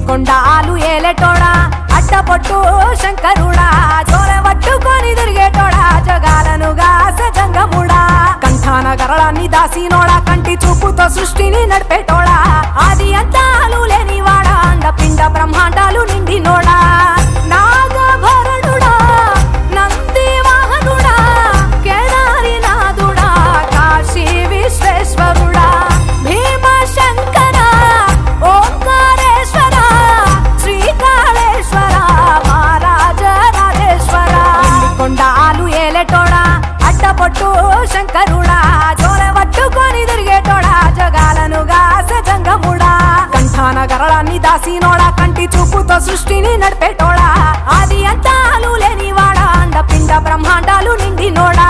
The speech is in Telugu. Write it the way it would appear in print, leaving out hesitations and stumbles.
కొండాలు ఏలేటోడా అట్టపొట్టు శంకరుడా జోరె పట్టుకొని తిరిగేటోడా జగాలను గాసె జంగముడా కంఠాన గరళాన్ని దాసినోడా కంటి చూపుతో సృష్టిని నడిపేటోడా ఆది అంతాలు లేనివాడా అండపిండ బ్రహ్మాండాలు నిండినోడా నాగభరణుడా నంది వాహనుడా కేదారి నాథుడా కాశీ విశ్వేశ్వరుడా భీమ శంకర ఓంకారేశ్వర శ్రీకాళేశ్వర మహారాజ రాజేశ్వర కొండాలు ఏలేటోడా అడ్డపొట్టు శంకరుడా జోరె పట్టుకొని తిరిగేటోడా జగాలను గాసె జంగముడా కంఠాన గరళాన్ని దాసినోడా కంటి చూపుతో సృష్టిని నడిపేటోడా ఆది అంతాలు లేనివాడా అండపిండ బ్రహ్మాండాలు నిండినోడా